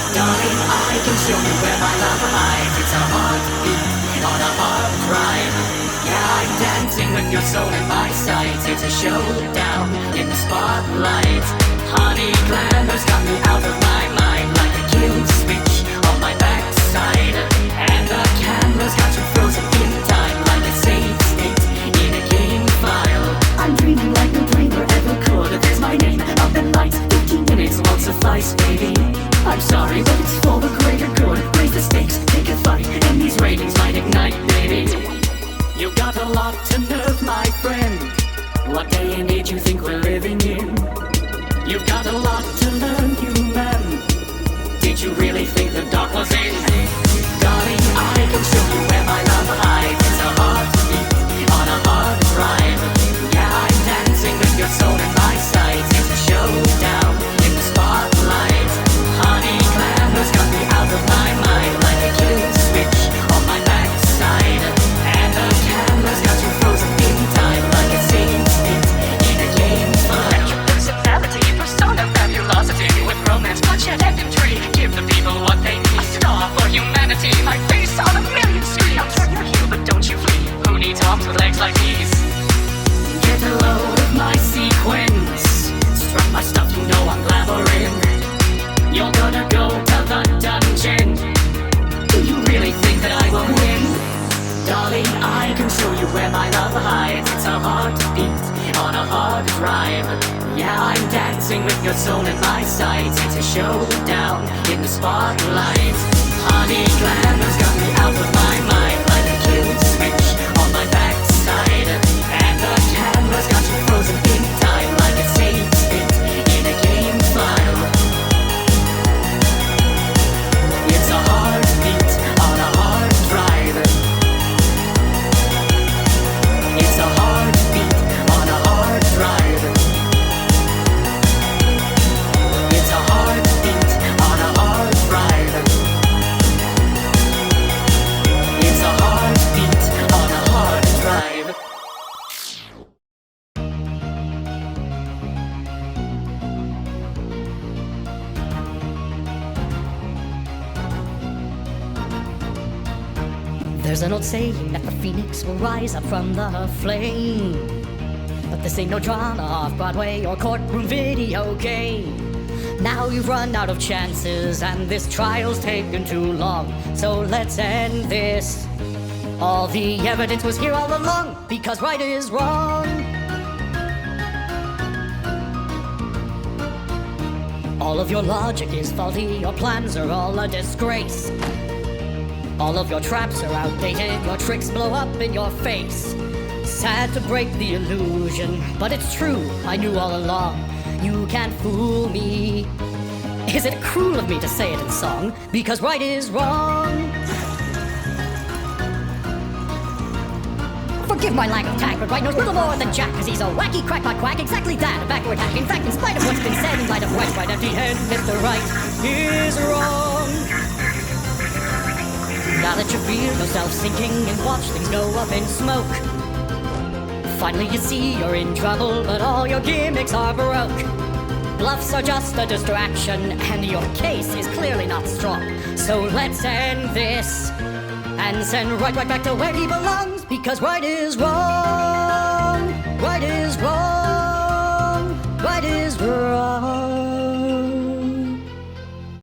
Darling, I can show you where my love hides. It's a heartbeat on a hard drive. Yeah, I'm dancing with your soul in my sights. It's a showdown in the spotlight. Honey, glamour's got me out of my mind, like a kill switch on my backside. And the camera's got you frozen in time, like a safe state in a game file. I'm dreaming like no dreamer ever could. There's my name up in lights. 15 minutes won't suffice, baby. I'm sorry, but it's for the greater good. Raise the stakes, take a fight, and these ratings might ignite, baby. You got a lot to nerve, my friend. What day and age you think we're living in? You've got a lot to learn, human. Did you really think the dark was in? Darling, I can show you where my love hides. It's a heartbeat on a hard drive. Yeah, I'm dancing with your soul in my sights. It's a showdown in the spotlight. Honey, glamour's got me out of my mind, like a kill switch on my backside. And the camera's got you frozen in time, like a scene in a game file. Personality, persona, fabulosity, with romance, bloodshed, and intrigue. Give the people what they need. A star for humanity, my face on a million screens. I'll turn your heel, but don't you flee. Who needs arms with legs like these? Get a load of my sequence. Struck my stuff, you know I'm glamouring. You're gonna go to the dungeon. Do you really think that I will win? Darling, I can show you where my love hides. It's a heartbeat on a hard drive. Yeah, I'm dancing with your soul in my sights. It's a showdown in the spotlight. Honey, glamour's got me out of my mind, like a kill switch on my backside. And the camera's got you frozen in time, like a safe state in a game file. It's a heartbeat on a hard drive. It's a heartbeat on a hard drive. It's a heartbeat on a hard drive. It's a heartbeat on a hard drive. There's an old saying that the phoenix will rise up from the flame. But this ain't no drama off Broadway or courtroom video game. Now you've run out of chances and this trial's taken too long. So let's end this. All the evidence was here all along, because right is wrong. All of your logic is faulty, your plans are all a disgrace. All of your traps are outdated, your tricks blow up in your face. Sad to break the illusion, but it's true, I knew all along. You can't fool me. Is it cruel of me to say it in song? Because right is wrong. Forgive my lack of tact, but right knows little more than Jack, cause he's a wacky crackpot quack, exactly that, a backward hack. In fact, in spite of what's been said, in light of White's right at the end, Mr. Right is wrong. Now that you feel yourself sinking and watch things go up in smoke, finally you see you're in trouble, but all your gimmicks are broke. Bluffs are just a distraction, and your case is clearly not strong. So let's end this, and send right back to where he belongs, because right is wrong, right is wrong, right is wrong.